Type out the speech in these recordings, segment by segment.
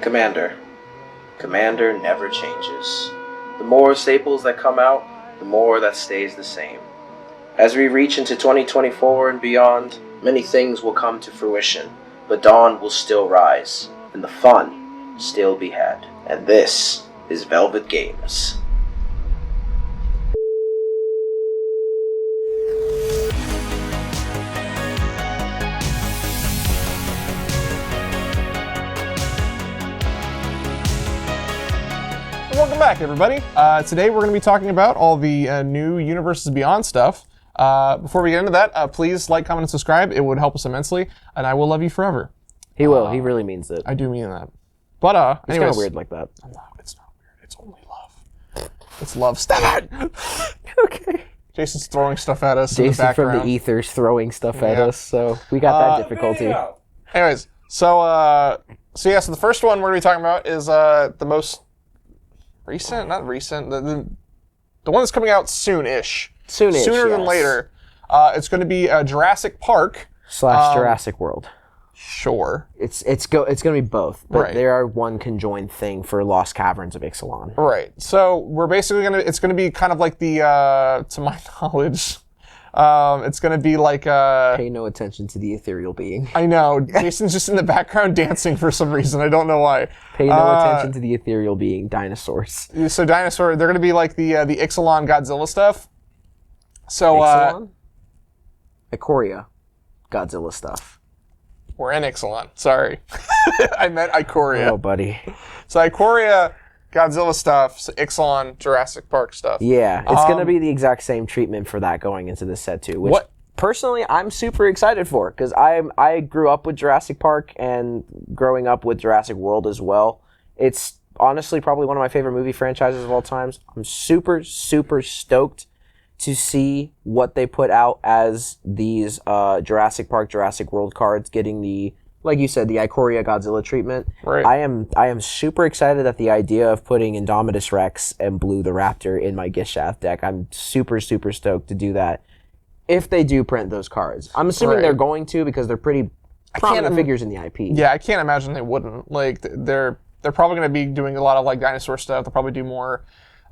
Commander. Commander never changes. The more staples that come out, the more that stays the same. As we reach into 2024 and beyond, many things will come to fruition, but dawn will still rise, and the fun still be had. And this is Velvet Games. Welcome back, everybody. Today we're going to be talking about all the new Universes Beyond stuff. Before we get into that, please like, comment, and subscribe. It would help us immensely, and I will love you forever. He will. He really means it. I do mean that. But It's anyways, kind of weird like that. No, it's not weird. It's only love. It's love. Stop it! Okay. Jason's throwing stuff at us in the Jason background. from the ethers throwing stuff at us, so we got that difficulty. Anyways, so the first one we're going to be talking about is the most recent, not recent, the one that's coming out soon-ish. Soon-ish, Sooner than yes. later. It's going to be Jurassic Park. / Jurassic World. Sure. It's going to be both, but Right. they are one conjoined thing for Lost Caverns of Ixalan. Right. So we're basically it's going to be kind of like the, to my knowledge, it's going to be like Pay no attention to the ethereal being. I know. Jason's just in the background dancing for some reason. I don't know why. Pay no attention to the ethereal being, dinosaurs. So dinosaur, they're going to be like the Ixalan Godzilla stuff. So Ixalan? Ikoria. Godzilla stuff. we're in Ixalan. Sorry. I meant Ikoria. Oh, buddy. So Ikoria, Godzilla stuff, so Ixalan, Jurassic Park stuff. Yeah, it's going to be the exact same treatment for that going into this set too. Which personally, I'm super excited for because I grew up with Jurassic Park and growing up with Jurassic World as well. It's honestly probably one of my favorite movie franchises of all times. I'm super, super stoked to see what they put out as these Jurassic Park, Jurassic World cards getting the, like you said, the Ikoria Godzilla treatment. Right. I am super excited at the idea of putting Indominus Rex and Blue the Raptor in my Gishath deck. I'm super, super stoked to do that if they do print those cards. I'm assuming Right. they're going to because they're pretty prominent figures in the IP. Yeah, I can't imagine they wouldn't. Like, they're probably going to be doing a lot of like dinosaur stuff. They'll probably do more.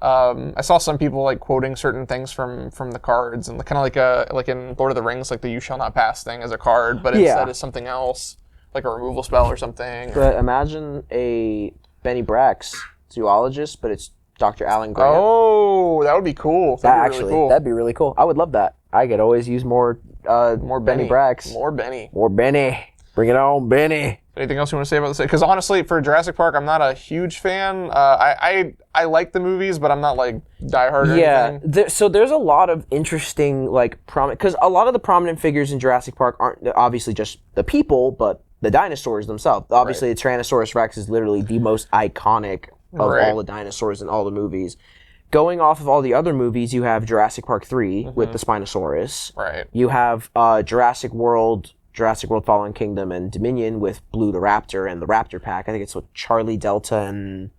I saw some people like quoting certain things from the cards, and kind of like in Lord of the Rings, like the "You Shall Not Pass" thing as a card, but instead it's something else, like a removal spell or something. But imagine a Benny Brax zoologist, but it's Dr. Alan Grant. Oh, that would be cool. That'd be really cool. That'd be really cool. I would love that. I could always use more Benny Brax. More Benny. More Benny. Bring it on, Benny. Anything else you want to say about this? Because honestly, for Jurassic Park, I'm not a huge fan. I like the movies, but I'm not like diehard or anything. So there's a lot of interesting like prominent, because a lot of the prominent figures in Jurassic Park aren't obviously just the people, but the dinosaurs themselves. Obviously, the Tyrannosaurus Rex is literally the most iconic of all the dinosaurs in all the movies. Going off of all the other movies, you have Jurassic Park 3 with the Spinosaurus. Right. You have Jurassic World Fallen Kingdom, and Dominion with Blue the Raptor and the Raptor Pack. I think it's with Charlie, Delta, and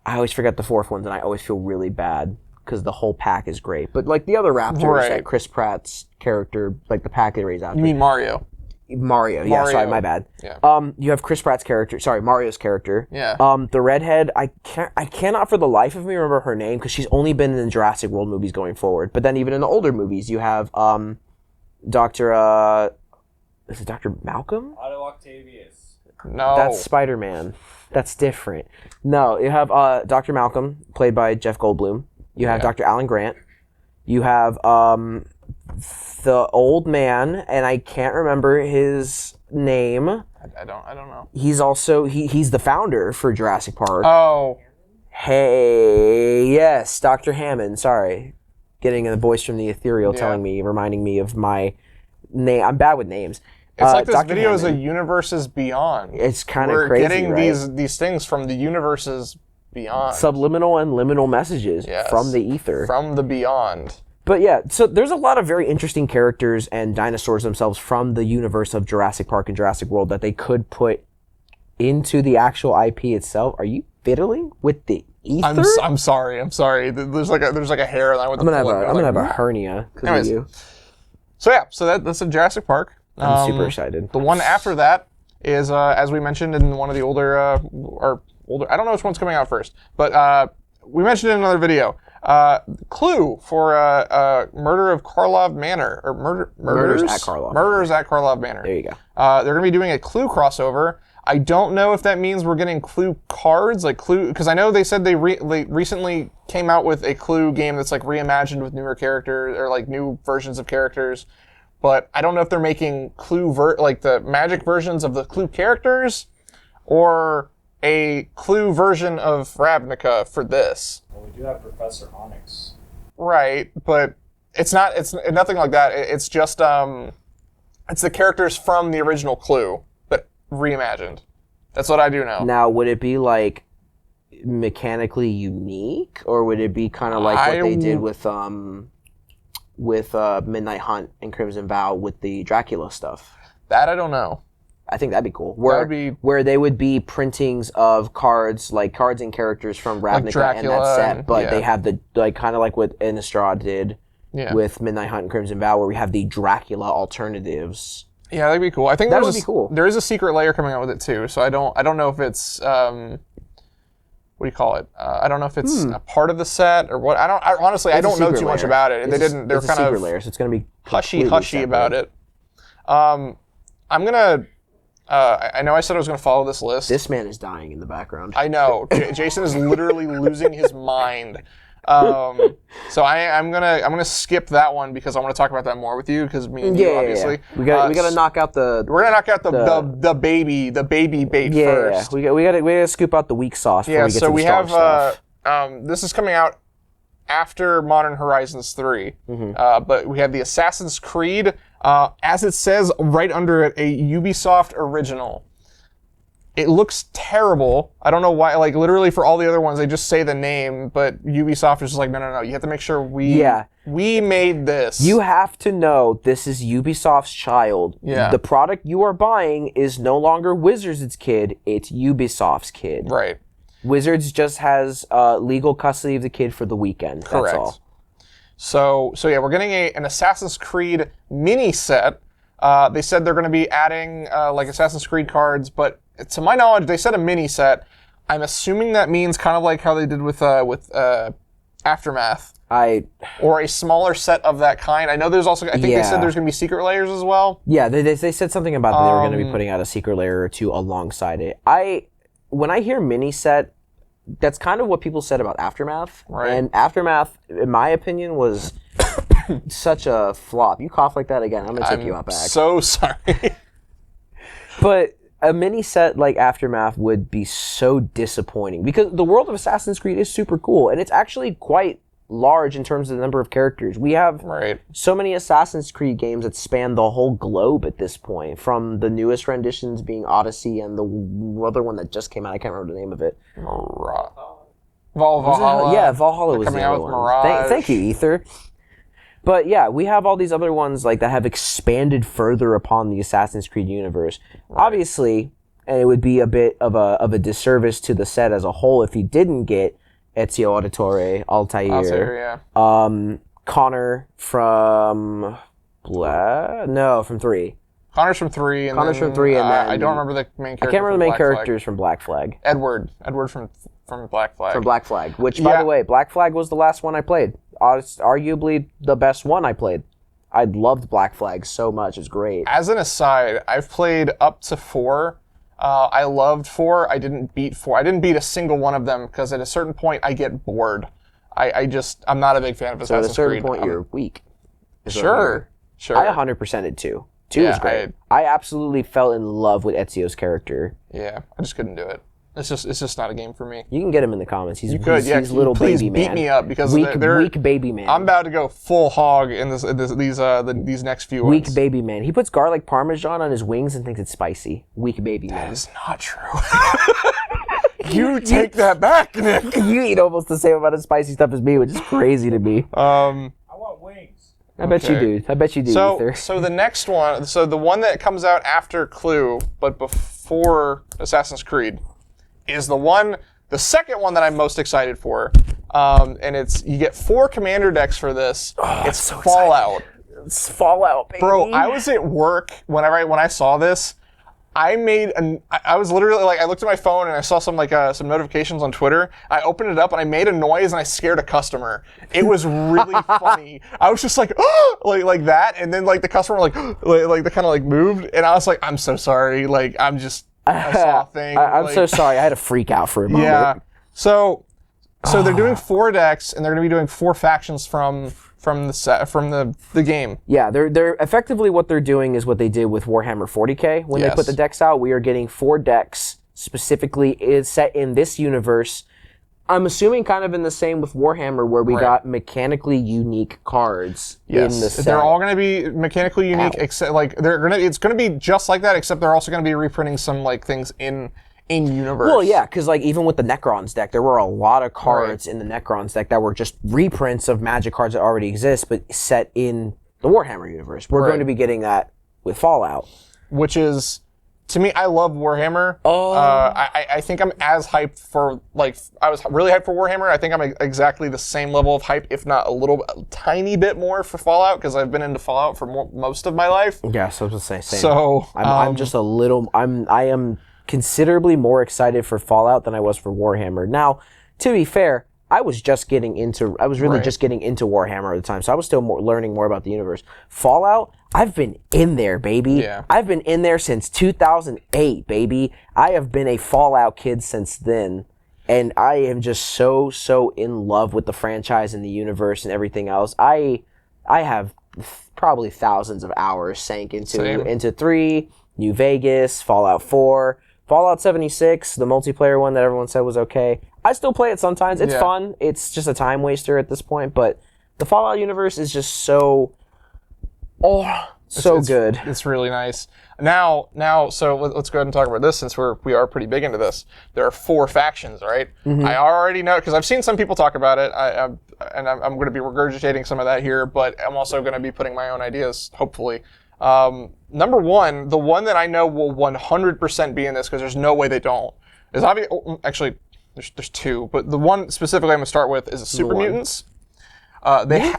I always forget the fourth one, and I always feel really bad because the whole pack is great. But like the other Raptors, like Chris Pratt's character, like the pack they raise after. You mean Mario? Mario, yeah, sorry, my bad. Yeah. You have Chris Pratt's character, Mario's character. Yeah. The redhead, I cannot for the life of me remember her name because she's only been in Jurassic World movies going forward. But then even in the older movies, you have Dr. Is it Dr. Malcolm? Otto Octavius. No. That's Spider-Man. That's different. No, you have Dr. Malcolm, played by Jeff Goldblum. You have Dr. Alan Grant. You have the old man, and I can't remember his name. I don't know. He's also he's the founder for Jurassic Park. Oh. Hey, yes, Dr. Hammond. Sorry, getting the voice from the ethereal reminding me of my name. I'm bad with names. It's like this Dr. video is a Hammond. Universes Beyond. It's kind of We're crazy, getting right? these things from the Universes Beyond. Subliminal and liminal messages from the ether. From the beyond. But yeah, so there's a lot of very interesting characters and dinosaurs themselves from the universe of Jurassic Park and Jurassic World that they could put into the actual IP itself. Are you fiddling with the ether? I'm sorry. There's like a hair line with the I'm gonna have a hernia because of you. So yeah, that's a Jurassic Park. I'm super excited. The one after that is, as we mentioned in one of the older, I don't know which one's coming out first, but we mentioned in another video, clue for Murder of Karlov Manor, or Murders at Karlov. Murders at Karlov Manor. There you go. They're going to be doing a Clue crossover. I don't know if that means we're getting Clue cards, like Clue, because I know they said they recently came out with a Clue game that's like reimagined with newer characters, or like new versions of characters. But I don't know if they're making Clue, like the Magic versions of the Clue characters, or a Clue version of Ravnica for this. Well, we do have Professor Onyx. Right, but it's nothing like that. It's just, it's the characters from the original Clue, but reimagined. That's what I do know. Now, would it be like mechanically unique, or would it be kind of like what they did with Midnight Hunt and Crimson Vow with the Dracula stuff? That I don't know. I think that'd be cool. Where they would be printings of cards, like cards and characters from Ravnica like and that set, but they have the, like, kind of like what Innistrad did with Midnight Hunt and Crimson Vow, where we have the Dracula alternatives. Yeah, that'd be cool. I think that would be cool. There is a secret layer coming out with it too, so I don't know if it's what do you call it? I don't know if it's a part of the set or what. Honestly, I don't know too much about it. They're kind of secret layer, so it's going to be hushy about it. I'm gonna. I know I said I was going to follow this list. This man is dying in the background. I know. Jason is literally losing his mind. So I'm gonna skip that one because I want to talk about that more with you, because me and you obviously. Yeah. We gotta knock out the. We're gonna knock out the baby bait first. We gotta scoop out the weak sauce before we get to the strong stuff. This is coming out after Modern Horizons 3, but we have the Assassin's Creed, as it says right under it, a Ubisoft original. It looks terrible. I don't know why. Like, literally for all the other ones, they just say the name, but Ubisoft is just like, no. You have to make sure we made this. You have to know this is Ubisoft's child. Yeah. The product you are buying is no longer Wizards' kid. It's Ubisoft's kid. Right. Wizards just has legal custody of the kid for the weekend. Correct. That's all. So yeah, we're getting an Assassin's Creed mini set. They said they're going to be adding like Assassin's Creed cards, but to my knowledge, they said a mini set. I'm assuming that means kind of like how they did with Aftermath. Or a smaller set of that kind. I know there's also, I think they said there's going to be secret layers as well. Yeah, they said something about that they were going to be putting out a secret layer or two alongside it. When I hear mini set, that's kind of what people said about Aftermath. Right. And Aftermath, in my opinion, was such a flop. You cough like that again, I'm going to take you out back. So sorry. But a mini set like Aftermath would be so disappointing, because the world of Assassin's Creed is super cool, and it's actually quite large in terms of the number of characters. We have so many Assassin's Creed games that span the whole globe at this point, from the newest renditions being Odyssey and the other one that just came out. I can't remember the name of it. Valhalla. Yeah, Valhalla was the other one. Thank you, Ether. But yeah, we have all these other ones like that have expanded further upon the Assassin's Creed universe. Obviously, and it would be a bit of a disservice to the set as a whole if you didn't get Ezio Auditore, Altair, Connor from from 3. Connor's from 3. And Connor's from 3, and then I don't remember the main character. I can't remember the main characters from Black Flag. Edward from Black Flag. From Black Flag, which, by the way, Black Flag was the last one I played. It's arguably the best one I played. I loved Black Flag so much. It was great. As an aside, I've played up to 4. I loved 4. I didn't beat 4. I didn't beat a single one of them because at a certain point I get bored. I'm not a big fan of Assassin's Creed. So at a certain point you're weak. Sure. I 100%ed 2. 2 was great. I absolutely fell in love with Ezio's character. Yeah, I just couldn't do it. It's just not a game for me. You can get him in the comments. He's little baby man. Please beat me up because weak baby man. I'm about to go full hog in these next few ones. Weak baby man. He puts garlic parmesan on his wings and thinks it's spicy. Weak baby man. That is not true. You take that back, Nick. You eat almost the same amount of spicy stuff as me, which is crazy to me. I want wings. I bet you do. Ether. So the next one, the one that comes out after Clue, but before Assassin's Creed, is the second one that I'm most excited for. And you get 4 commander decks for this. It's so Fallout. It's Fallout, baby. Bro, I was at work when I saw this. I was literally like, I looked at my phone and I saw some some notifications on Twitter. I opened it up and I made a noise and I scared a customer. It was really funny. I was just like, oh, like that. And then like the customer like they kind of like moved and I was like, I'm so sorry. Like I saw a thing. I'm so sorry. I had to freak out for a moment. Yeah. So they're doing 4 decks and they're going to be doing 4 factions from the game. Yeah, they're effectively what they're doing is what they did with Warhammer 40K when they put the decks out. We are getting 4 decks specifically is set in this universe. I'm assuming kind of in the same with Warhammer where we got mechanically unique cards in the set. They're all going to be mechanically unique except like it's going to be just like that except they're also going to be reprinting some like things in universe. Well, yeah, because like even with the Necrons deck, there were a lot of cards in the Necrons deck that were just reprints of Magic cards that already exist, but set in the Warhammer universe. We're going to be getting that with Fallout, which is, to me, I love Warhammer. I think I'm as hyped for I was really hyped for Warhammer. I think I'm exactly the same level of hype, if not a tiny bit more for Fallout, because I've been into Fallout for most of my life. Yeah, so I was gonna say same. So I'm just a little. I am considerably more excited for Fallout than I was for Warhammer. Now, to be fair, I was just getting into Warhammer at the time, so I was still learning more about the universe. Fallout, I've been in there, baby. Yeah. I've been in there since 2008, baby. I have been a Fallout kid since then, and I am just so in love with the franchise and the universe and everything else. I have probably thousands of hours sank into 3, New Vegas, Fallout 4, Fallout 76, the multiplayer one that everyone said was okay. I still play it sometimes. It's fun. It's just a time waster at this point, but the Fallout universe is just so good. It's really nice. Now, so let's go ahead and talk about this since we are pretty big into this. There are 4 factions, right? Mm-hmm. I already know because I've seen some people talk about it. I'm going to be regurgitating some of that here, but I'm also going to be putting my own ideas, hopefully. Number 1, the one that I know will 100% be in this because there's no way they don't, is actually there's 2, but the one specifically I'm going to start with is the Super Mutants.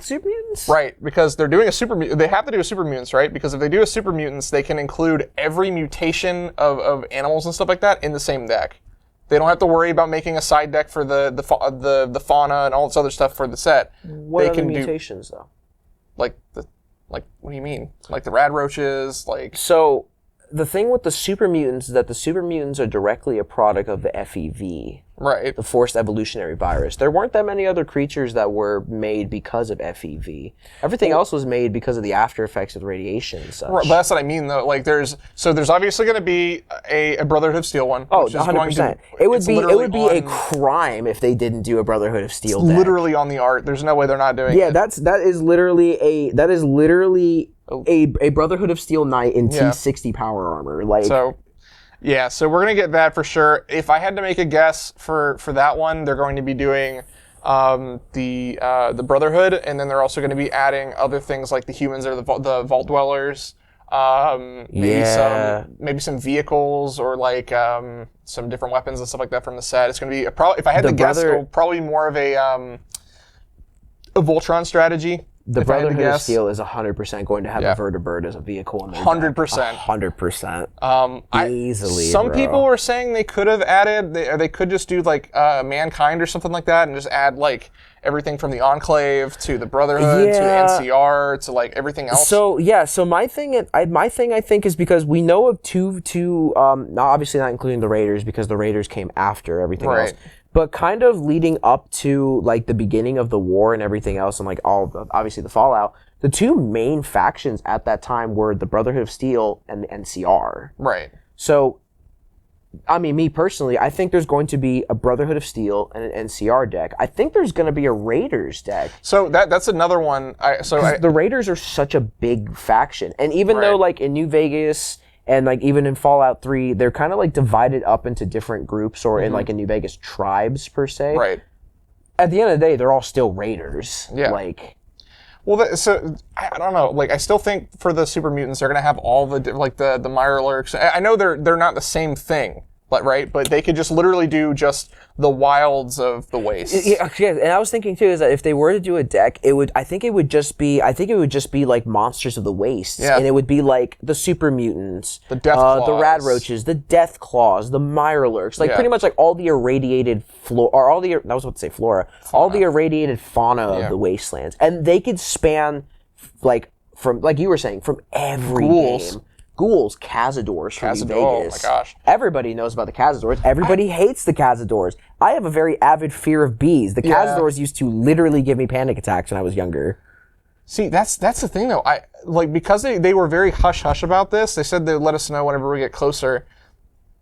Super Mutants? Right, because they're doing a Super Mutant. They have to do a Super Mutants, right? Because if they do a Super Mutants, they can include every mutation of animals and stuff like that in the same deck. They don't have to worry about making a side deck for the fauna and all this other stuff for the set. What are the mutations, though? Like, what do you mean? Like the rad roaches, like... So, the thing with the Super Mutants is that the Super Mutants are directly a product of the FEV. Right. The Forced Evolutionary Virus. There weren't that many other creatures that were made because of FEV. Everything else was made because of the after effects of the radiation and such. Right, but that's what I mean, though. Like, there's obviously going to be a Brotherhood of Steel one. Oh, 100%. It would be a crime if they didn't do a Brotherhood of Steel deck. Literally on the art. There's no way they're not doing it. Yeah, that is literally a Brotherhood of Steel knight in T60 power armor. Like. So we're going to get that for sure. If I had to make a guess for that one, they're going to be doing the Brotherhood, and then they're also going to be adding other things like the humans or the Vault Dwellers, maybe some vehicles or like some different weapons and stuff like that from the set. It's going to be if I had to guess, it'll probably more of a Voltron strategy. The Brotherhood of Steel is 100% going to have a vertibird as a vehicle in their 100%. 100%. Easily, Some people were saying they could have added, they could just do like Mankind or something like that and just add like everything from the Enclave to the Brotherhood to NCR to like everything else. So my thing I think is because we know of two obviously not including the Raiders because the Raiders came after everything else. But kind of leading up to like the beginning of the war and everything else and like obviously the Fallout, the 2 main factions at that time were the Brotherhood of Steel and the NCR. Right. So, I mean, me personally, I think there's going to be a Brotherhood of Steel and an NCR deck. I think there's going to be a Raiders deck. So that's another one. The Raiders are such a big faction. And even though like in New Vegas... And like even in Fallout 3, they're kind of like divided up into different groups or in like in New Vegas tribes per se. Right. At the end of the day, they're all still raiders. Yeah. Well, so I don't know. Like I still think for the Super Mutants, they're gonna have all the like the Mirelurks. I know they're not the same thing. But they could just literally do just the wilds of the wastes. Yeah, and I was thinking too is that if they were to do a deck, I think it would just be like monsters of the wastes, and it would be like the super mutants, the death claws, the rad roaches, the death claws, the mirelurks, like pretty much like all the irradiated all the irradiated fauna of the wastelands, and they could span from you were saying from every game. Ghouls, Cazadors from New Vegas. Oh my gosh. Everybody knows about the Cazadors. Everybody hates the Cazadors. I have a very avid fear of bees. The Cazadors used to literally give me panic attacks when I was younger. See, that's the thing though. Because they were very hush-hush about this, they said they'd let us know whenever we get closer.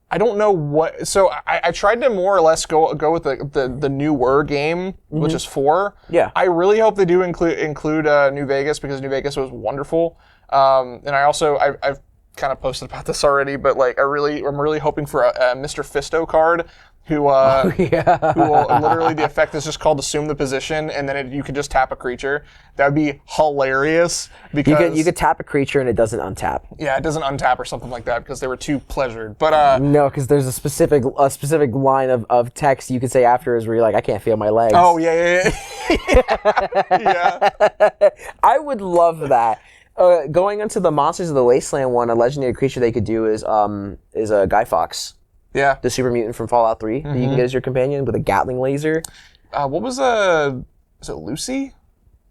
I don't know what... So I tried to more or less go with the newer game, which is 4. Yeah. I really hope they do include New Vegas, because New Vegas was wonderful. And I've kind of posted about this already, but I'm really hoping for a Mr. Fisto card who will literally, the effect is just called assume the position, and then you can just tap a creature. That would be hilarious, because you could tap a creature and it doesn't untap. Yeah, it doesn't untap or something like that, because they were too pleasured. But no, because there's a specific line of text you could say afterwards where you're like, I can't feel my legs. Oh yeah. I would love that. Going into the Monsters of the Wasteland one, a legendary creature they could do is a Guy Fawkes. Yeah. The super mutant from Fallout 3 that you can get as your companion with a Gatling laser. What was is it Lucy?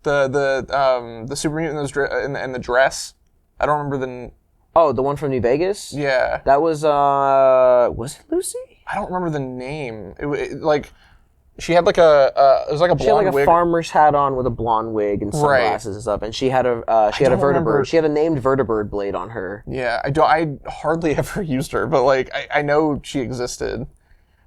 The super mutant in the dress? I don't remember the one from New Vegas? Yeah. That was it Lucy? I don't remember the name. She had it was like a blonde wig. She had like a farmer's hat on with a blonde wig and sunglasses and stuff, and she had a vertibird. She had a named vertibird blade on her. Yeah, I hardly ever used her, but I know she existed.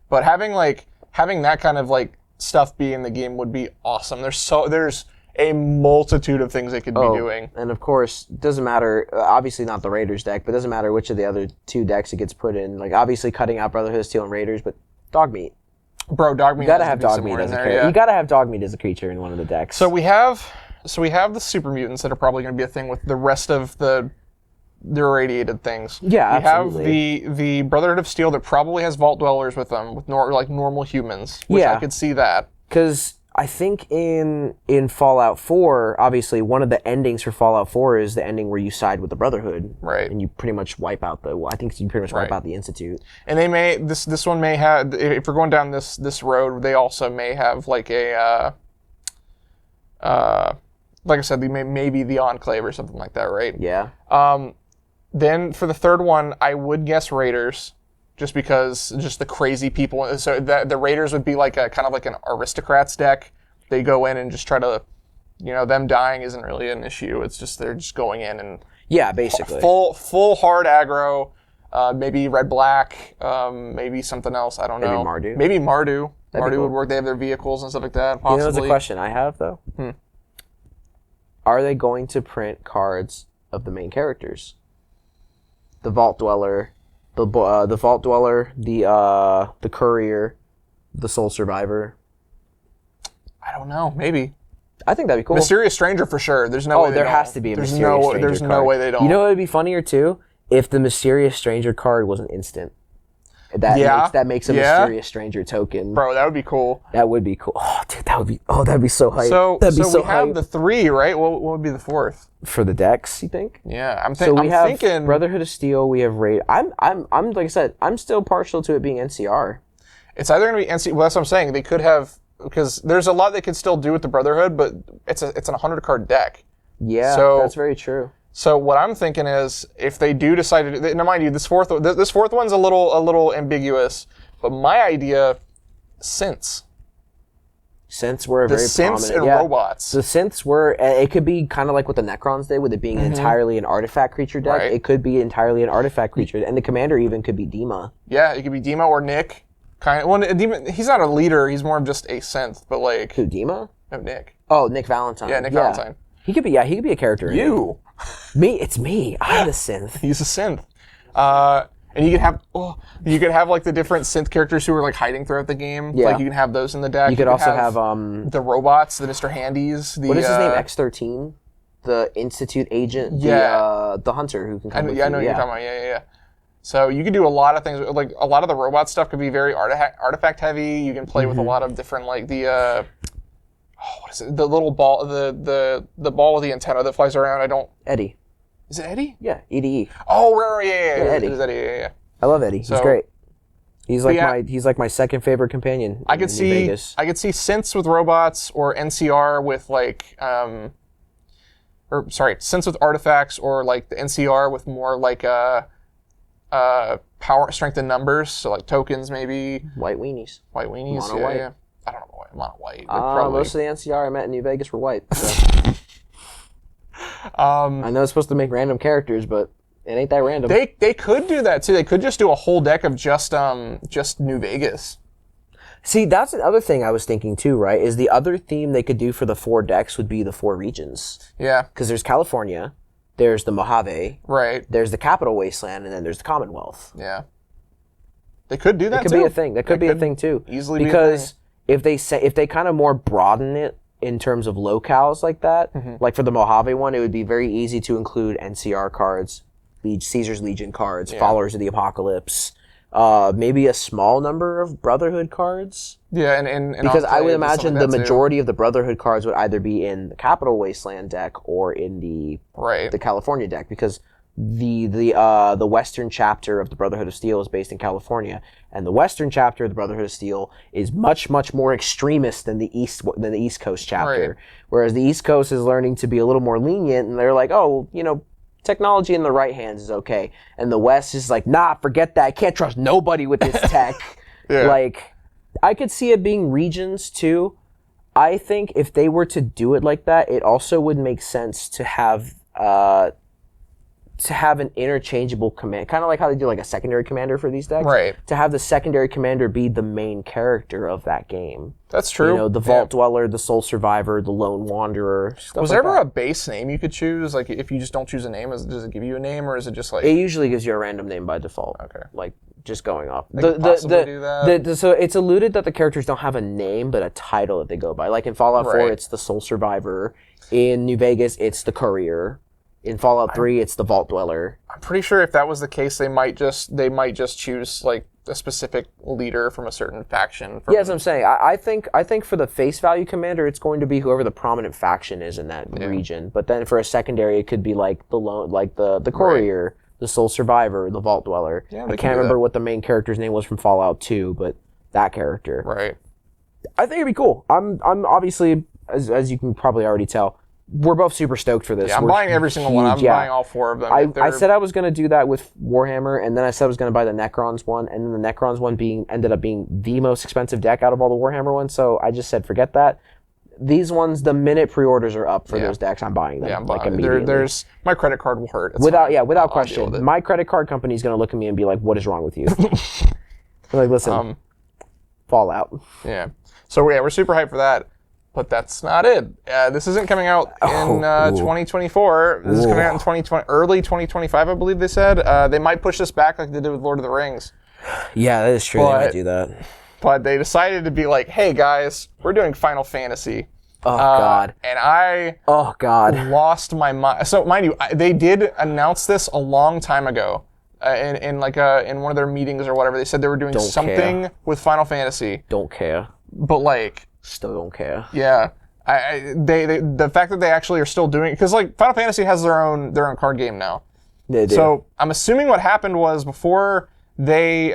But having that kind of stuff be in the game would be awesome. There's a multitude of things they could be doing. And of course, doesn't matter, obviously not the Raiders deck, but doesn't matter which of the other 2 decks it gets put in. Obviously cutting out Brotherhood of Steel and Raiders, but Dogmeat. Bro, Dogmeat. You gotta have Dogmeat as a creature. You gotta have Dogmeat as a creature in one of the decks. So we have the super mutants that are probably going to be a thing with the rest of the irradiated things. Yeah, absolutely. We have the Brotherhood of Steel that probably has Vault Dwellers with them, with normal humans. Which I could see that. Because I think in Fallout 4, obviously one of the endings for Fallout 4 is the ending where you side with the Brotherhood, right? And you pretty much wipe out wipe out the Institute. And they may this one may have, if we're going down this road, they also may have like I said, they maybe the Enclave or something like that, right? Yeah. Then for the third one, I would guess Raiders. Just because, the crazy people. So the Raiders would be like a kind of like an aristocrats deck. They go in and just try to, them dying isn't really an issue. It's just they're just going in and basically full hard aggro. Maybe red black. Maybe something else. I don't know. Maybe Mardu. Mardu would work. They have their vehicles and stuff like that. Possibly. There's a question I have though. Are they going to print cards of the main characters? The Vault Dweller. The Vault Dweller, the Courier, the Soul Survivor. I don't know. Maybe. I think that'd be cool. Mysterious Stranger for sure. There's no way there has to be a Mysterious Stranger There's card. no way they don't. You know what would be funnier too? If the Mysterious Stranger card was an instant. That makes a Mysterious Stranger token. Bro, that would be cool. That would be cool. Oh, dude, that'd be so hype. So we have the 3, right? What would be the 4th? For the decks, you think? Yeah, I'm thinking Brotherhood of Steel. We have Raid. I'm like I said, I'm still partial to it being NCR. It's either going to be NCR. Well, that's what I'm saying. They could have, because there's a lot they could still do with the Brotherhood, but it's an 100 card deck. Yeah, that's very true. So what I'm thinking is, if they do decide to do, now mind you, this fourth one's a little ambiguous, but my idea, synths. Synths were very prominent. The synths and robots. The synths were, it could be kind of like what the Necrons did, with it being entirely an artifact creature deck. Right. It could be entirely an artifact creature, and the commander even could be Dima. Yeah, it could be Dima or Nick. Dima, he's not a leader, he's more of just a synth, but like... Who, Dima? No, Nick. Oh, Nick Valentine. Yeah, Nick Valentine. He could be a character. You. Me, it's me. I'm the synth. He's a synth. And you could have like the different synth characters who are like hiding throughout the game. Yeah. Like you can have those in the deck. You could also have the robots, the Mr. Handies. What is his name? X-13? The Institute agent. Yeah. The hunter who can come with you. I know what you're talking about. Yeah. So you can do a lot of things. Like a lot of the robot stuff could be very artifact heavy. You can play with a lot of different like the what is it? The little ball, the ball with the antenna that flies around. Eddie. Is it Eddie? Yeah, EDE. Oh, right, yeah. Eddie. It is Eddie, yeah. I love Eddie. So, he's great. He's like my second favorite companion. I could see Vegas. I could see synths with robots or NCR with like synths with artifacts or like the NCR with more like power, strength in numbers, so like tokens maybe. White weenies. White weenies, Mono white. yeah. I don't know why mono white. Most of the NCR I met in New Vegas were white. So. I know it's supposed to make random characters, but it ain't that random. They could do that too. They could just do a whole deck of just New Vegas. See, that's the other thing I was thinking too, right? Is the other theme they could do for the 4 decks would be the 4 regions. Yeah. Because there's California, there's the Mojave, right? There's the Capital Wasteland, and then there's the Commonwealth. Yeah. They could do that too. It could be a thing. That could be a thing too. Easily because if they kind of more broaden it in terms of locales like that, like for the Mojave one, it would be very easy to include NCR cards, Caesar's Legion cards, Followers of the Apocalypse, maybe a small number of Brotherhood cards. Yeah, and because I would imagine the majority of the Brotherhood cards would either be in the Capital Wasteland deck or in the California deck, because the Western chapter of the Brotherhood of Steel is based in California, and the Western chapter of the Brotherhood of Steel is much more extremist than the East Coast chapter. Whereas the East Coast is learning to be a little more lenient, and they're like, oh, technology in the right hands is okay, and the West is like, nah, forget that. I can't trust nobody with this tech. Like, I could see it being regions too. I think if they were to do it like that, it also would make sense to have an interchangeable command, kind of like how they do like a secondary commander for these decks. Right. To have the secondary commander be the main character of that game. That's true. The Vault Dweller, the Soul Survivor, the Lone Wanderer. Was there ever a base name you could choose? Like, if you just don't choose a name, does it give you a name, or is it just like? It usually gives you a random name by default. Okay. Like, just going off. They could possibly do that. So it's alluded that the characters don't have a name, but a title that they go by. Like in Fallout 4, it's the Soul Survivor. In New Vegas, it's the Courier. In Fallout 3, it's the Vault Dweller. I'm pretty sure if that was the case, they might just choose like a specific leader from a certain faction. Yeah, that's what I'm saying. I think for the face value commander, it's going to be whoever the prominent faction is in that region. But then for a secondary, it could be like the Courier, the Soul Survivor, the Vault Dweller. Yeah, I can't remember what the main character's name was from Fallout 2, but that character. Right. I think it'd be cool. I'm obviously, as you can probably already tell, we're both super stoked for this. Yeah, I'm buying every single one. I'm buying all 4 of them. I said I was going to do that with Warhammer, and then I said I was going to buy the Necrons one, and then the Necrons one ended up being the most expensive deck out of all the Warhammer ones, so I just said forget that. These ones, the minute pre-orders are up for those decks, I'm buying them. Yeah, I'm buying immediately. My credit card will hurt. Without question. My credit card company is going to look at me and be like, what is wrong with you? I'm like, listen, Fallout. Yeah. So we're super hyped for that. But that's not it. This isn't coming out in 2024. This is coming out in early 2025, I believe they said. They might push this back like they did with Lord of the Rings. Yeah, that is true. They might do that. But they decided to be like, hey guys, we're doing Final Fantasy. Oh, God. And I lost my mind. So, mind you, they did announce this a long time ago. In one of their meetings or whatever. They said they were doing something with Final Fantasy. Don't care. But like... Still don't care. Yeah, the fact that they actually are still doing, because like Final Fantasy has their own card game now. They do. So I'm assuming what happened was before they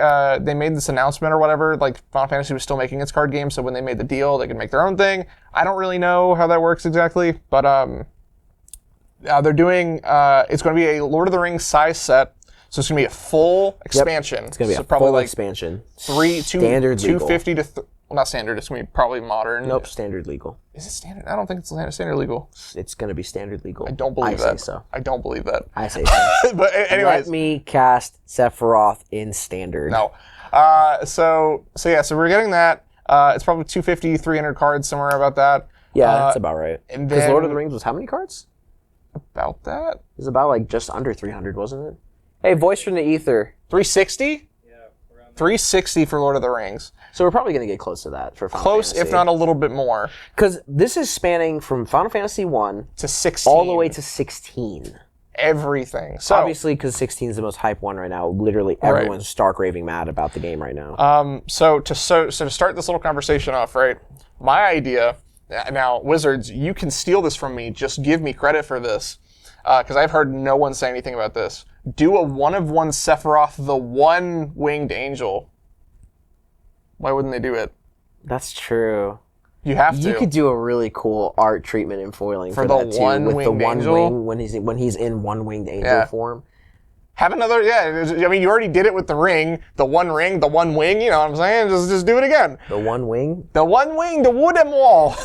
made this announcement or whatever, like Final Fantasy was still making its card game. So when they made the deal, they could make their own thing. I don't really know how that works exactly, but they're doing. It's going to be a Lord of the Rings size set. So it's going to be a full expansion. It's going to be a full expansion. Standard 250 to. Well, not standard. It's going to be probably modern. Nope, standard legal. Is it standard? I don't think it's standard legal. It's going to be standard legal. I don't believe that. I say so. I don't believe that. I say so. But anyways. Let me cast Sephiroth in standard. No. So we're getting that. It's probably 250, 300 cards, somewhere about that. Yeah, that's about right. Because Lord of the Rings was how many cards? About that? It was about like just under 300, wasn't it? Hey, voice from the ether. 360? 360 for Lord of the Rings. So we're probably going to get close to that for Final Fantasy. If not a little bit more. Because this is spanning from Final Fantasy 1 to 16. All the way to 16. everything. So obviously, because 16 is the most hype one right now. Literally, everyone's stark raving mad about the game right now. So to start this little conversation off, right? My idea. Now, Wizards, you can steal this from me. Just give me credit for this, because I've heard no one say anything about this. Do a 1/1 Sephiroth, the one-winged angel. Why wouldn't they do it? That's true. You have to. You could do a really cool art treatment and foiling for the that too, with the one angel? wing when he's in one-winged angel form. Have another, I mean, you already did it with the ring, the one wing, you know what I'm saying? Just do it again. The one wing? The one wing, the wooden wall.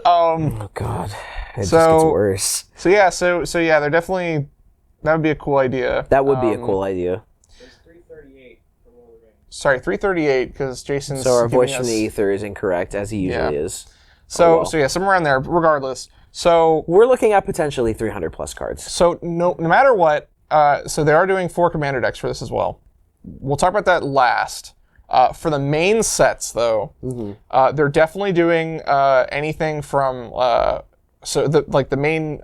Oh, God. It just gets worse. So yeah, they're definitely, that would be a cool idea. That would be a cool idea. It's 338 for Lord of the Rings. Sorry, 338, because Jason's So our voice from us... the ether is incorrect, as he usually is. So yeah, somewhere around there, regardless. So we're looking at potentially 300 plus cards. So no matter what, so they are doing 4 commander decks for this as well. We'll talk about that last. For the main sets, though, they're definitely doing anything from the main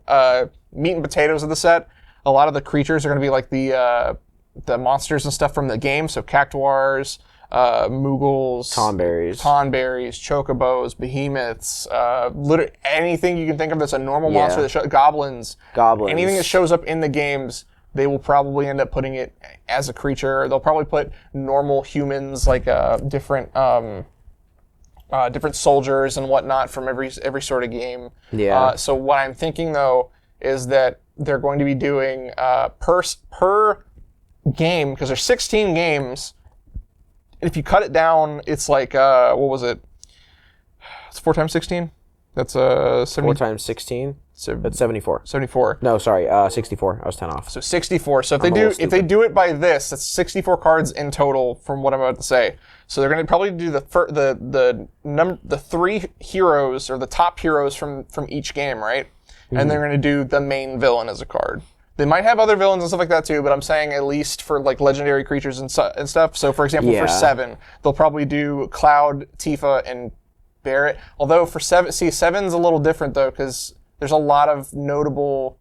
meat and potatoes of the set. A lot of the creatures are going to be like the monsters and stuff from the game. So cactuars, Moogles, Tonberries, Chocobos, Behemoths, literally anything you can think of that's a normal monster. Goblins, anything that shows up in the games. They will probably end up putting it as a creature. They'll probably put normal humans, like different soldiers and whatnot from every sort of game. Yeah. So what I'm thinking though is that they're going to be doing per game, because there's 16 games. If you cut it down, it's like what was it? It's 4 times 16. That's 4 times 16. That's 74. 74. No, sorry, 64. I was 10 off. So 64. So if they do it by this, that's 64 cards in total from what I'm about to say. So they're going to probably do the 3 heroes or the top heroes from each game, right? Mm-hmm. And they're going to do the main villain as a card. They might have other villains and stuff like that too, but I'm saying at least for like legendary creatures and stuff. So for example, for 7, they'll probably do Cloud, Tifa, and Barrett. Although for 7's a little different though, because there's a lot of notable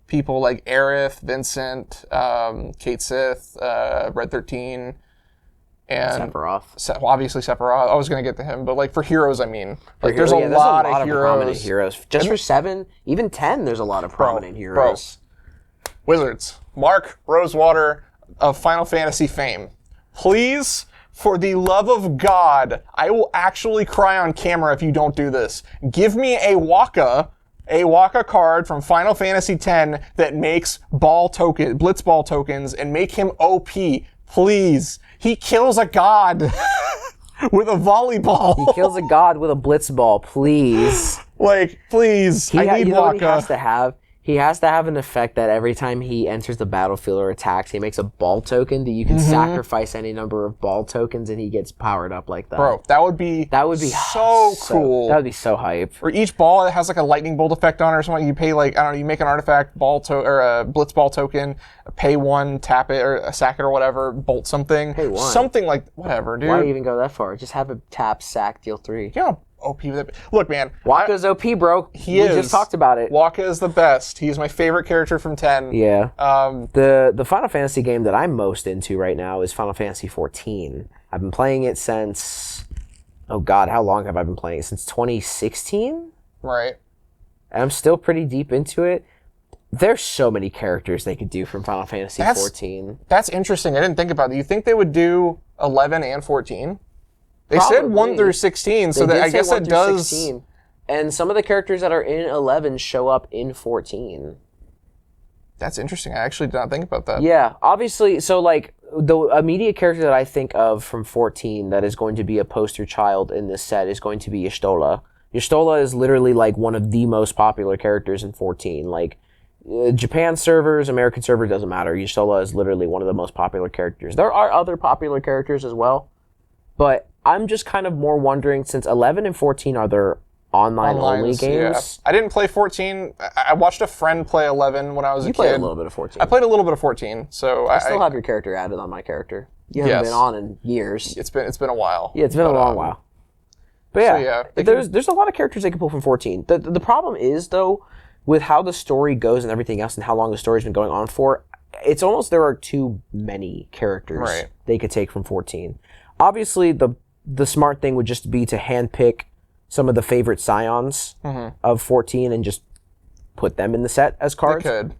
people like Aerith, Vincent, Kate Sith, Red 13, and Sephiroth. Obviously Sephiroth. I was going to get to him, but like for heroes, I mean, like there's a lot of prominent heroes. Just for 7, even 10, there's a lot of prominent heroes. Wizards, Mark Rosewater of Final Fantasy fame, please, for the love of God, I will actually cry on camera if you don't do this. Give me a Waka card from Final Fantasy X that makes Blitzball tokens and make him OP, please. He kills a god with a volleyball. He kills a god with a Blitzball, please. Like, please, I need Waka. What he has to have? He has to have an effect that every time he enters the battlefield or attacks, he makes a ball token that you can sacrifice any number of ball tokens and he gets powered up like that. Bro, that would be so cool. That would be so hype. For each ball that has like a lightning bolt effect on it or something, you pay like, I don't know, you make an artifact or a blitz ball token, pay 1, tap it or sack it or whatever, bolt something. Pay 1. Something like, whatever, dude. Why even go that far? Just have a tap, sack, deal 3. You know, OP with it. Look, man. Waka's OP, bro. We just talked about it. Waka is the best. He's my favorite character from 10. Yeah. The Final Fantasy game that I'm most into right now is Final Fantasy 14. I've been playing it since, oh God, how long have I been playing it? Since 2016? Right. And I'm still pretty deep into it. There's so many characters they could do from Final Fantasy 14. That's interesting. I didn't think about it. You think they would do 11 and 14? They Probably. said 1 through 16, so that I guess that does. 16. And some of the characters that are in 11 show up in 14. That's interesting. I actually did not think about that. Yeah, obviously. So, like, the immediate character that I think of from 14 that is going to be a poster child in this set is going to be Y'shtola. Y'shtola is literally, like, one of the most popular characters in 14. Like, Japan servers, American server, doesn't matter. Y'shtola is literally one of the most popular characters. There are other popular characters as well, but I'm just kind of more wondering, since 11 and 14 are their online-only games. Yeah. I didn't play 14. I watched a friend play 11 when I was a kid. You played a little bit of 14. I played a little bit of 14, so I still have your character added on my character. You haven't been on in years. It's been a while. Yeah, it's been a long while. But yeah, there's a lot of characters they can pull from 14. The problem is, though, with how the story goes and everything else and how long the story's been going on for, it's almost there are too many characters they could take from 14. Obviously, the smart thing would just be to handpick some of the favorite scions of 14 and just put them in the set as cards. They could.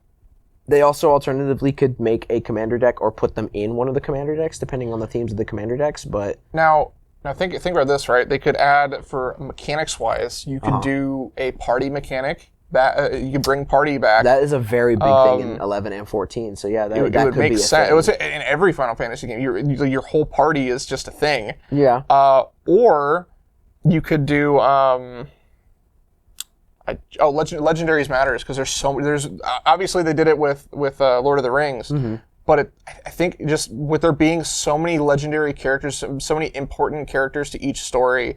They also alternatively could make a commander deck or put them in one of the commander decks, depending on the themes of the commander decks. But now think about this, right? They could add, for mechanics-wise, you could do a party mechanic. You could bring party back. That is a very big thing in 11 and 14. So yeah, that would could make be sense. It was in every Final Fantasy game. Your whole party is just a thing. Yeah. Or you could do Legendaries matters because there's obviously they did it with Lord of the Rings, but I think just with there being so many legendary characters, so many important characters to each story,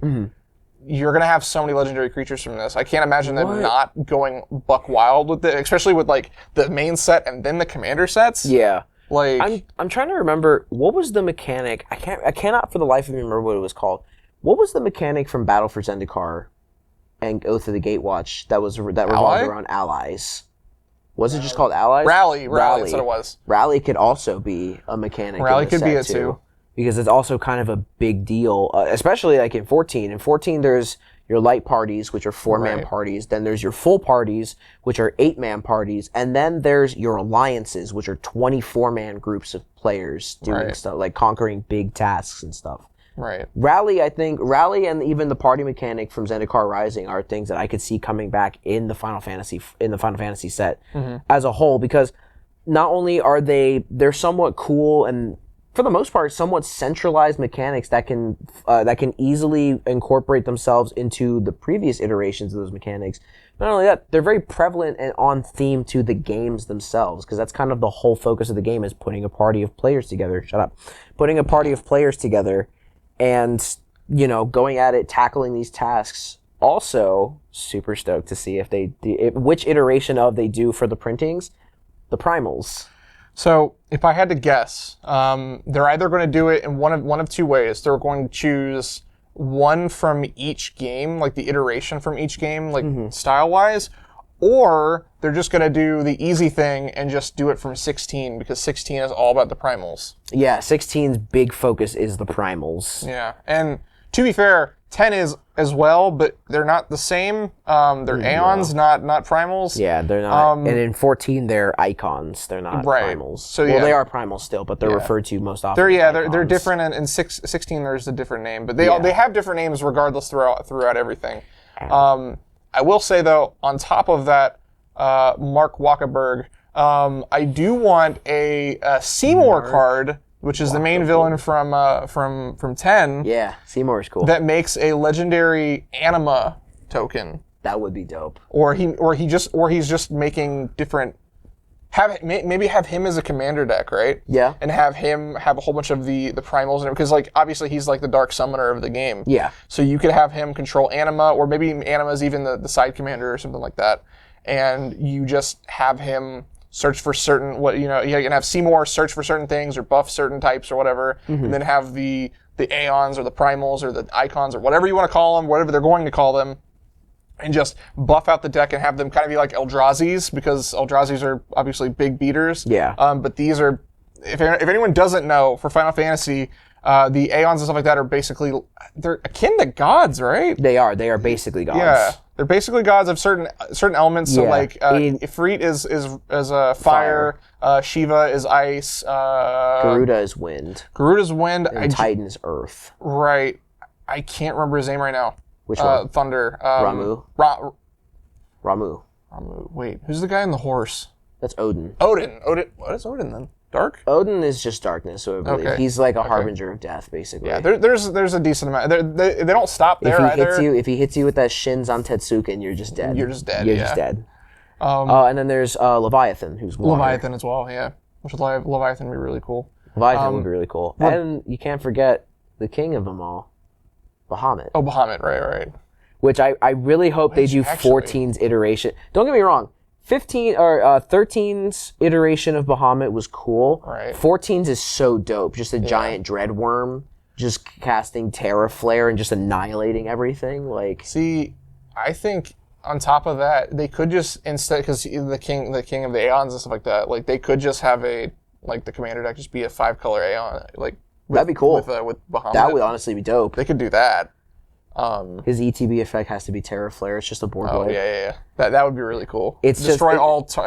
you're gonna have so many legendary creatures from this. I can't imagine them not going buck wild with it, especially with like the main set and then the commander sets. Yeah. Like I'm trying to remember what was the mechanic. I cannot for the life of me remember what it was called. What was the mechanic from Battle for Zendikar and Oath of the Gatewatch that revolved around allies? Was it just called allies? Rally. That's what it was. Rally could also be a mechanic. Rally could be it too. Because it's also kind of a big deal, especially like in 14. In 14, there's your light parties, which are 4-man parties. Then there's your full parties, which are 8-man parties. And then there's your alliances, which are 24-man groups of players doing stuff, like conquering big tasks and stuff. Right. Rally and even the party mechanic from Zendikar Rising are things that I could see coming back in the Final Fantasy set as a whole, because not only are they're somewhat cool and for the most part somewhat centralized mechanics that can easily incorporate themselves into the previous iterations of those mechanics. Not only that, they're very prevalent and on theme to the games themselves, because that's kind of the whole focus of the game is putting a party of players together. Putting a party of players together and, going at it, tackling these tasks. Also, super stoked to see which iteration of they do for the printings, the primals. So, if I had to guess, they're either going to do it in one of two ways. They're going to choose one from each game, like the iteration from each game, like style-wise, or they're just going to do the easy thing and just do it from 16, because 16 is all about the primals. Yeah, 16's big focus is the primals. Yeah, and to be fair, 10 is as well, but they're not the same. They're Aeons, not primals. Yeah, they're not. And in 14, they're icons. They're not primals. So they are primals still, but they're referred to most often. They're different. And in 16, there's a different name, but they have different names regardless throughout everything. I will say though, on top of that, Mark Wackerberg, I do want a Seymour card, which is the main villain from 10. Yeah, Seymour is cool. That makes a legendary anima token. That would be dope. Or he's just making different. Maybe have him as a commander deck, right? Yeah. And have him have a whole bunch of the primals, because like obviously he's like the dark summoner of the game. Yeah. So you could have him control anima, or maybe anima's even the side commander or something like that, and you just have him search for certain you can have Seymour search for certain things or buff certain types or whatever, and then have the Aeons or the primals or the icons or whatever you want to call them, whatever they're going to call them, and just buff out the deck and have them kind of be like Eldrazi's, because Eldrazi's are obviously big beaters. Yeah. But these are, if anyone doesn't know, for Final Fantasy, the Aeons and stuff like that are basically, they're akin to gods, right? They are basically gods. Yeah. They're basically gods of certain elements. So like Ifrit is fire. Shiva is ice. Garuda is wind. Garuda's wind. And Titan is earth. Right. I can't remember his name right now. Which one? Thunder. Ramu. Ramu. Wait, who's the guy in the horse? That's Odin. Odin. What is Odin then? Dark? Odin is just darkness, so I believe. Okay. He's like a harbinger of death, basically. Yeah, there's a decent amount. They don't stop there either. If he hits you with that Shin Zantetsuken, you're just dead. You're just dead. And then there's Leviathan, who's water. Leviathan as well, yeah. Which Leviathan would be really cool. Leviathan would be really cool. And you can't forget the king of them all, Bahamut. Oh, Bahamut, right. Which I really hope they do 14's iteration. Don't get me wrong. 13's iteration of Bahamut was cool. Right. 14's is so dope. Just a giant dread worm, just casting Terra Flare and just annihilating everything. Like, see, I think on top of that, they could just instead, because the king of the Aeons and stuff like that, like they could just have the commander deck just be a 5-color Aeon, like that'd be cool. with Bahamut. That would honestly be dope. They could do that. His ETB effect has to be Terra Flare. It's just a board wipe. Yeah. That would be really cool. It's destroy just,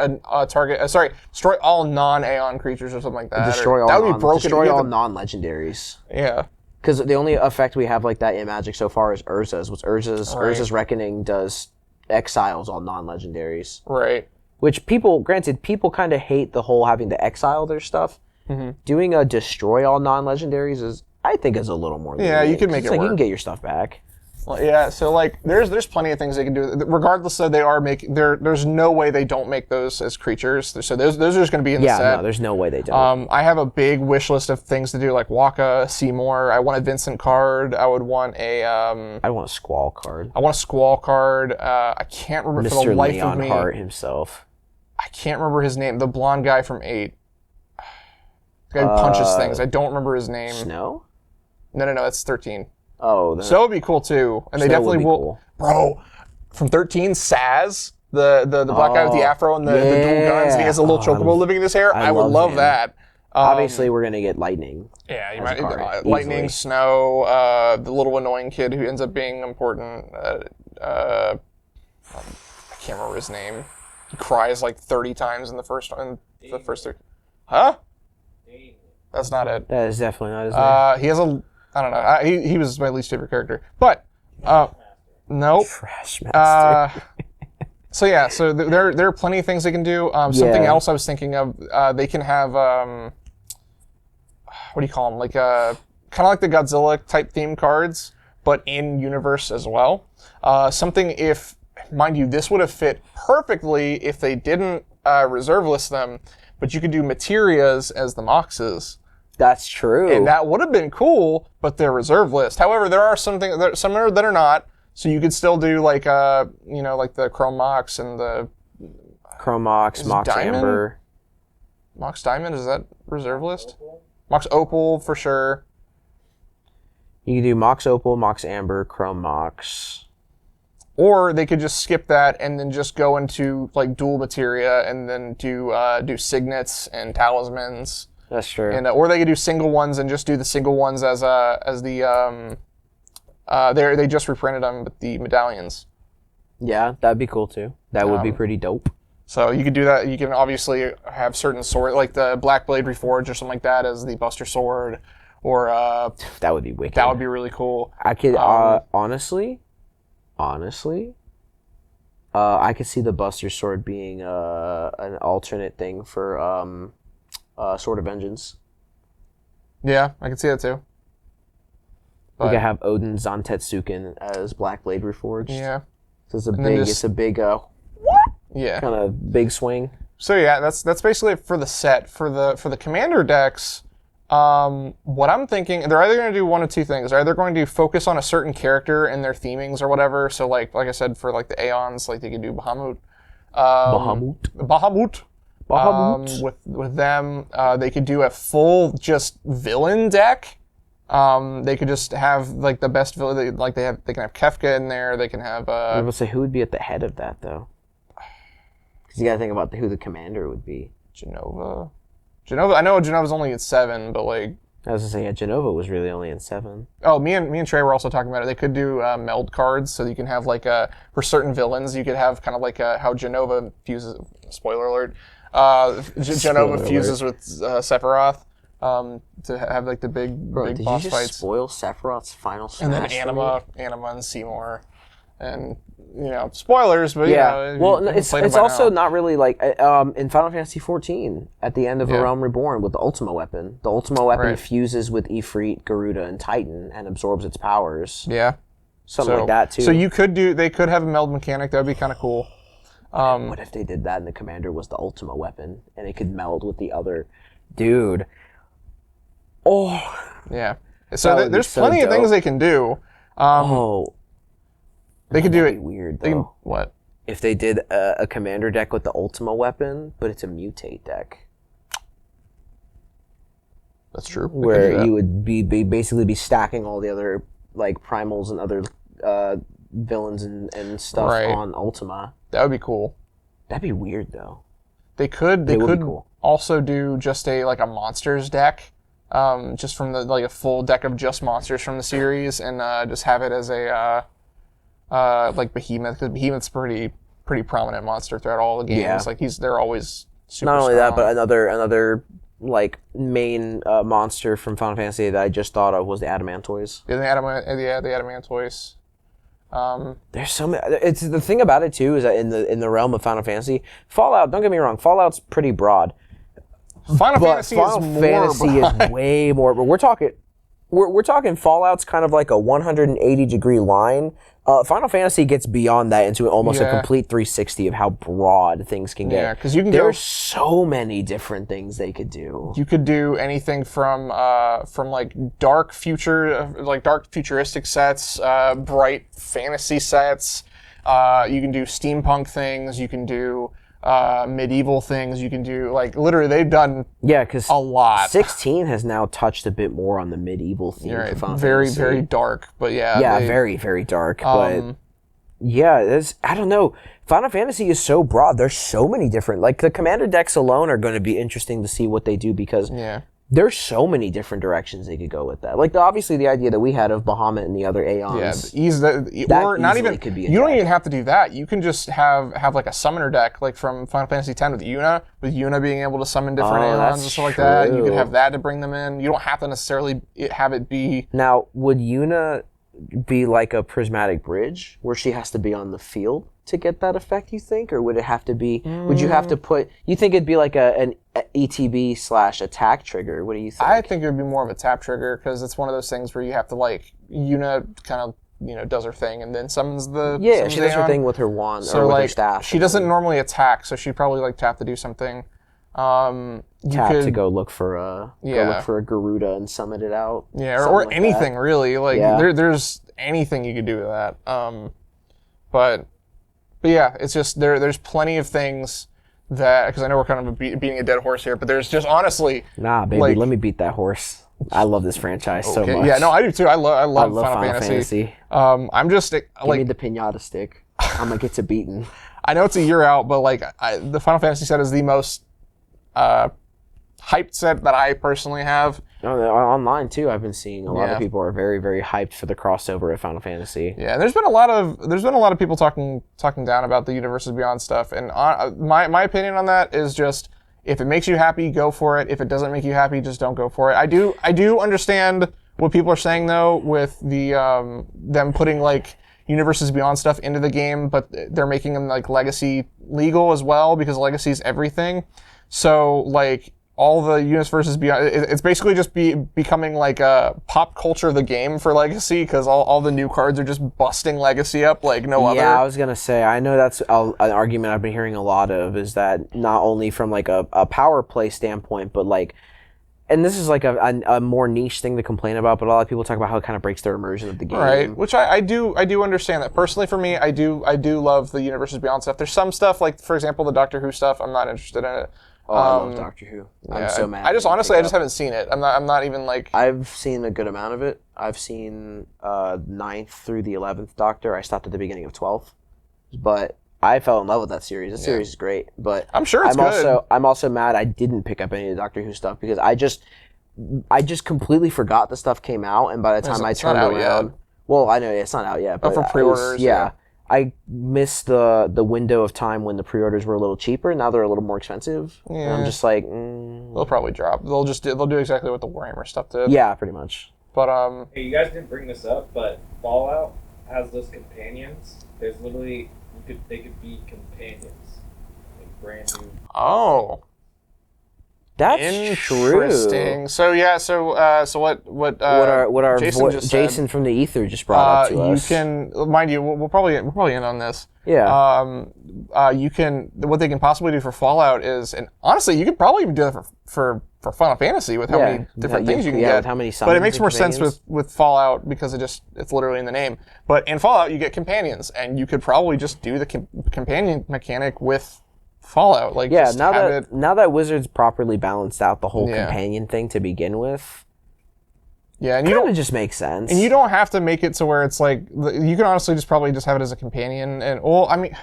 destroy all non-Aeon creatures or something like that. That would be broken. Destroy all the, non-legendaries. Yeah. Because the only effect we have like that in Magic so far is Urza's. Urza's Reckoning does exiles all non-legendaries. Right. Which people kind of hate the whole having to exile their stuff. Mm-hmm. Doing a destroy all non-legendaries I think is a little more. Yeah, you can make it work. You can get your stuff back. Well, yeah, so like there's plenty of things they can do. Regardless of they are making there's no way they don't make those as creatures. So those are just going to be in the set. Yeah, no, there's no way they don't. I have a big wish list of things to do, like Waka, Seymour. I want a Vincent card. I would want a. I want a Squall card. I want a Squall card. I can't remember for the life of me. Mr. Leonhardt himself. I can't remember his name. The blonde guy from 8. The guy who punches things. I don't remember his name. Snow? No, that's 13. Oh, so would be cool too, and they definitely will. Cool. Bro, from 13, Saz, the black guy with the afro and the dual guns, and he has a little chocobo living in his hair. I would love that. Obviously, we're gonna get lightning. Yeah, you might lightning, snow, the little annoying kid who ends up being important. I can't remember his name. He cries like 30 times in the first 3. Huh? That's not it. That is definitely not his name. He has a. I don't know. He was my least favorite character, but nope. Trash Master. So there are plenty of things they can do. Something else I was thinking of. They can have what do you call them? Like kind of like the Godzilla type theme cards, but in universe as well. Something if, mind you, this would have fit perfectly if they didn't reserve list them, but you could do Materias as the Moxes. That's true. And that would have been cool, but they're reserve list. However, there are some that are not. So you could still do like like the Chrome Mox and the Chrome Mox, Mox Diamond? Amber. Mox Diamond, is that reserve list? Mox Opal for sure. You can do Mox Opal, Mox Amber, Chrome Mox. Or they could just skip that and then just go into like dual materia and then do signets and talismans. That's true. And or they could do single ones and just do the single ones as the they just reprinted them with the medallions. Yeah, that'd be cool too. That would be pretty dope. So you could do that. You can obviously have certain sword like the Black Blade Reforged or something like that as the Buster Sword, or that would be wicked. That would be really cool. I could honestly, I could see the Buster Sword being an alternate thing for Sword of Vengeance. Yeah, I can see that too. But we could have Odin Zantetsuken as Black Blade Reforged. Yeah. So it's a big kind of big swing. So yeah, that's basically it for the set. For the commander decks, what I'm thinking, they're either going to do one of two things. They're either going to focus on a certain character and their themings or whatever. So like I said, for like the Aeons, like they could do Bahamut. With them, they could do a full just villain deck. They could just have like the best villain. Like they can have Kefka in there. They can have. I would say who would be at the head of that though? Because you got to think about who the commander would be. Genova. I know Genova's only at 7, but like. I was gonna say Genova was really only in 7. Oh, me and Trey were also talking about it. They could do meld cards, so you can have like for certain villains, you could have kind of like how Genova fuses. Spoiler alert. Genova fuses with Sephiroth to have like the big boss did you just fights. Spoil Sephiroth's final smash? And then Anima and Seymour, and spoilers, but it's also not really like in Final Fantasy 14 at the end of A Realm Reborn with the Ultima weapon. The Ultima weapon fuses with Ifrit, Garuda, and Titan and absorbs its powers. Yeah, something like that too. So they could have a meld mechanic. That would be kind of cool. What if they did that and the commander was the Ultima weapon and it could meld with the other dude? Oh, yeah. So there's plenty of things they can do. They could do it weird though. What if they did a commander deck with the Ultima weapon, but it's a mutate deck? That's true. Where you would be basically stacking all the other like primals and other villains and stuff Right. on Ultima. That would be cool. That'd be weird though. They could would be cool. also do just a monsters deck, just from a full deck of just monsters from the series, and just have it as a Behemoth, because Behemoth's pretty prominent monster throughout all the games. Yeah. Like they're always super Not only that, strong. but another like main monster from Final Fantasy that I just thought of was the Adamantoys. Yeah, the Adamantoys. There's so many. It's the thing about it too is that in the realm of Final Fantasy, Fallout. Don't get me wrong, Fallout's pretty broad. Final But Fantasy Final is more Fantasy broad. is way more. But we're talking Fallout's kind of like a 180-degree line. Final Fantasy gets beyond that into almost a Yeah. complete 360 of how broad things can get. Yeah, 'cause you can There's so many different things they could do. You could do anything from like dark futuristic sets, bright fantasy sets. You can do steampunk things. You can do medieval things. You can do literally they've done Yeah, because a lot. 16 has now touched a bit more on the medieval theme You're for right. Final Very Fantasy. very dark, but yeah. Yeah, they- very, very dark. But yeah, I don't know. Final Fantasy is so broad. There's so many different, like the commander decks alone are going to be interesting to see what they do because Yeah. there's so many different directions they could go with that. Like obviously the idea that we had of Bahamut and the other Yeah, Aeons. or not easily even. could be a You don't deck. even have to do that. You can just have like a summoner deck, like from Final Fantasy X with Yuna being able to summon different Oh, Aeons that's and stuff like that. You could true. have that to bring them in. You don't have to necessarily have it be. Now, would Yuna be like a prismatic bridge where she has to be on the field to get that effect, you think? Or would it have to be, would you have to put, you think it'd be like an ETB/attack trigger? What do you think? I think it would be more of a tap trigger because it's one of those things where you have to Yuna kind of does her thing and then summons the Yeah, she does her Aeon. thing with her wand So or with her like staff. she doesn't normally attack, so she'd probably tap to do something. You tap could, to go look for a Garuda and summon it out. Yeah, Something or like anything that. really. Like Yeah. there's anything you could do with that. But yeah, it's just there's plenty of things that, because I know we're kind of beating a dead horse here, but there's just honestly. Nah, baby, like- let me beat that horse. I love this franchise so much. Yeah, no, I do too. I love I love Final Fantasy. I'm just Give me the pinata stick. I'm gonna get to beating. I know it's a year out, but the Final Fantasy set is the most hyped set that I personally have. No, online too. I've been seeing a lot Yeah. of people are very, very hyped for the crossover of Final Fantasy. Yeah, there's been a lot of people talking down about the Universes Beyond stuff, and my opinion on that is just, if it makes you happy, go for it. If it doesn't make you happy, just don't go for it. I do understand what people are saying though with the them putting Universes Beyond stuff into the game, but they're making them legacy legal as well, because legacy is everything. So all the Universes Beyond, it's basically just becoming a pop culture of the game for Legacy, because all the new cards are just busting Legacy up like no other. Yeah, I was gonna say. I know that's an argument I've been hearing a lot of. Is that not only from a power play standpoint, but and this is a more niche thing to complain about, but a lot of people talk about how it kind of breaks their immersion of the game. Right, which I do understand that. Personally, for me, I do love the Universes Beyond stuff. There's some stuff, for example, the Doctor Who stuff, I'm not interested in it. Oh, I love Doctor Who. I'm so mad. I just honestly haven't seen it. I'm not even I've seen a good amount of it. I've seen 9th through the 11th Doctor. I stopped at the beginning of 12th, but I fell in love with that series. The series is great, but I'm sure it's good. I'm also mad I didn't pick up any of the Doctor Who stuff because I just completely forgot the stuff came out, and by the time I It's not turned out around, yet. well, I know it's not out yet, but for pre-orders, yeah. I missed the window of time when the pre-orders were a little cheaper. Now they're a little more expensive. And I'm Yeah. just they'll probably drop. They'll do exactly what the Warhammer stuff did. yeah, pretty much. But Hey, you guys didn't bring this up, but Fallout has those companions. There's literally they could be companions, brand new. oh. That's Interesting. true. So yeah, so what What our Jason just said. Jason from the Ether just brought up to you us. can, mind you, we'll probably end on this. Yeah. You can, what they can possibly do for Fallout is, and honestly, you could probably even do that for Final Fantasy with how many different things you can get. With how many But it summons makes and more sense companions. with Fallout because it's literally in the name. But in Fallout, you get companions, and you could probably just do the companion mechanic with Fallout. Yeah, just have it. now that Wizards properly balanced out the whole Yeah. companion thing to begin with, Yeah, and kind of just makes sense. And you don't have to make it to where it's like, you can honestly just probably just have it as a companion. And, well, I mean...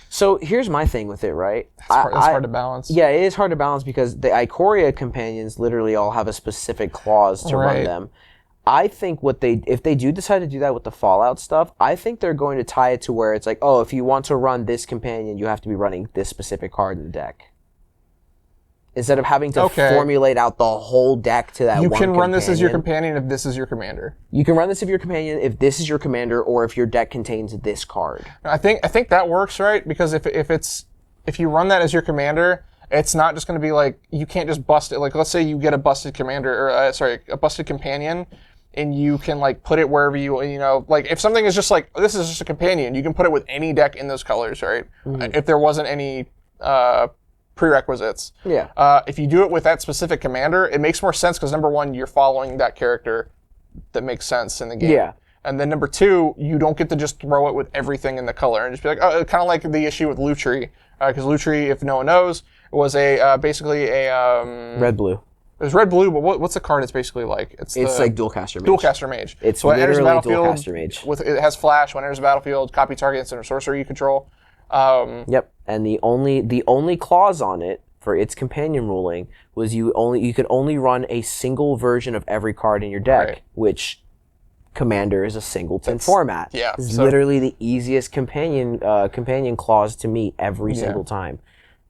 So here's my thing with it, right? It's hard to balance. Yeah, it is hard to balance because the Ikoria companions literally all have a specific clause to run them. I think if they do decide to do that with the Fallout stuff, I think they're going to tie it to where it's like, oh, if you want to run this companion, you have to be running this specific card in the deck. Instead of having to formulate out the whole deck to that one companion. You can run this as your companion if this is your commander. You can run this as your companion if this is your commander or if your deck contains this card. I think that works, right? Because if you run that as your commander, it's not just going to be like, you can't just bust it. Like, let's say you get a busted commander, or a busted companion, and you can like put it wherever you know, like if something is just like, this is just a companion, you can put it with any deck in those colors, right? Mm-hmm. If there wasn't any prerequisites. Yeah. If you do it with that specific commander, it makes more sense because number one, you're following that character that makes sense in the game. Yeah. And then number two, you don't get to just throw it with everything in the color and just be like, oh, kind of like the issue with Lutri. Because Lutri, if no one knows, was basically a... red-blue. It was red-blue, but what's the card it's basically like? It's like Dualcaster Mage. Dualcaster Mage. It's so literally Dualcaster Mage. It has flash. When it enters the battlefield, copy targets and a sorcerer you control. Yep, and the only clause on it for its companion ruling was you could only run a single version of every card in your deck, which Commander is a singleton format. Yeah, it's literally the easiest companion clause to meet every single time.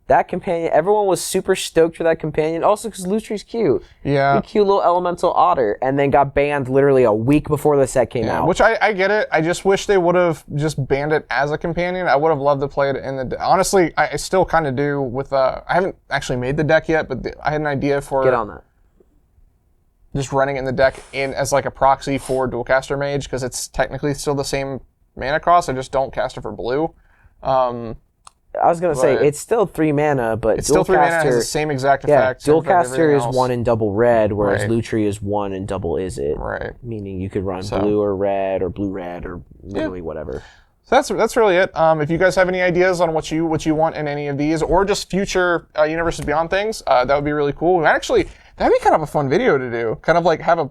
That companion, everyone was super stoked for that companion. Also, because Lutri's cute. Yeah. The cute little elemental otter, and then got banned literally a week before the set came out. Which I get it. I just wish they would have just banned it as a companion. I would have loved to play it in the... Honestly, I still kind of do with... I haven't actually made the deck yet, but I had an idea for... Get on that. Just running in the deck as like a proxy for Dualcaster Mage, because it's technically still the same mana cost. I just don't cast it for blue. I was going to say, it's still 3 mana, but it's still 3 mana, has the same exact effect. Yeah, Dualcaster is 1 in double red, whereas Lutri is 1 in double Izzet. Right. Meaning you could run blue or red, or blue-red, or literally whatever. So that's really it. If you guys have any ideas on what you want in any of these, or just future Universes Beyond things, that would be really cool. And actually, that'd be kind of a fun video to do. Kind of like have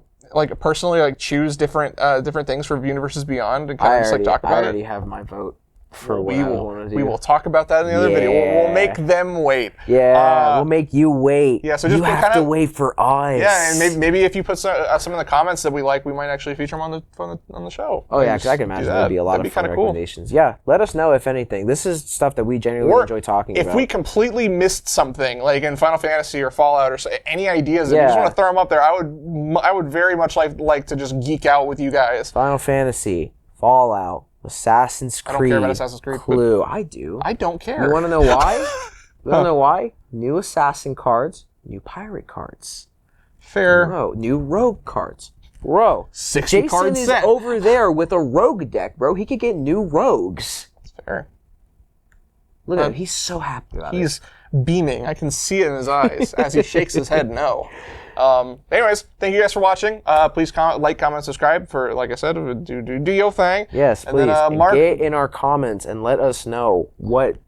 personally choose different things for Universes Beyond and kind of just talk about it. I already have my vote. We will talk about that in the other video. We'll make them wait. Yeah, we'll make you wait. Yeah, so you have to wait for us. Yeah, and maybe if you put some in the comments that we like, we might actually feature them on the show. Oh yeah, because I can imagine there'd be a lot of fun recommendations. Cool. Yeah, let us know if anything. This is stuff that we genuinely enjoy talking about. If we completely missed something, like in Final Fantasy or Fallout or any ideas, if you just want to throw them up there, I would very much like to just geek out with you guys. Final Fantasy, Fallout, Assassin's Creed. I don't care about Assassin's Creed. Clue. I do. I don't care. You want to know why? You want to know why? New Assassin cards, new Pirate cards. Fair. Bro, new Rogue cards. Bro, 60 card Jason set. is over there with a Rogue deck, bro. He could get new Rogues. That's fair. Look at him. He's so happy about it. He's beaming. I can see it in his eyes as he shakes his head no. Anyways, thank you guys for watching. Please like, comment, subscribe for, like I said, do your thing. Yes, please. And Mark, get in our comments and let us know what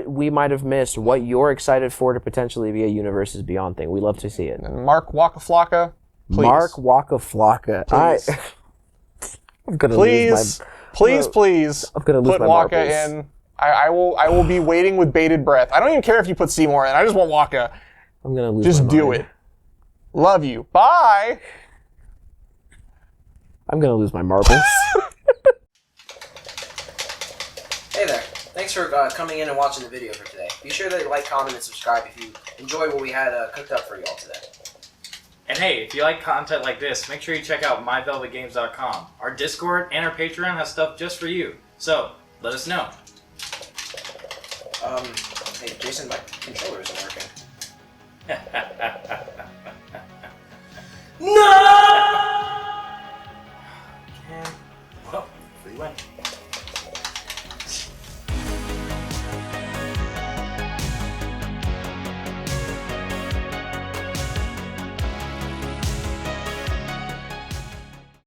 we might have missed, what you're excited for to potentially be a Universes Beyond thing. We love to see it. And Mark Waka Flocka, please. Mark Waka Flocka. I'm gonna lose my... Please. I'm gonna lose put my Waka marbles. in. I will be waiting with bated breath. I don't even care if you put Seymour in. I just want Waka. I'm gonna lose. Just do it. Love you. Bye. I'm gonna lose my marbles. Hey there. Thanks for coming in and watching the video for today. Be sure to like, comment, and subscribe if you enjoy what we had cooked up for y'all today. And hey, if you like content like this, make sure you check out myvelvetgames.com. Our Discord and our Patreon has stuff just for you. So, let us know. Hey, Jason, my controller isn't working. No! Well, free win.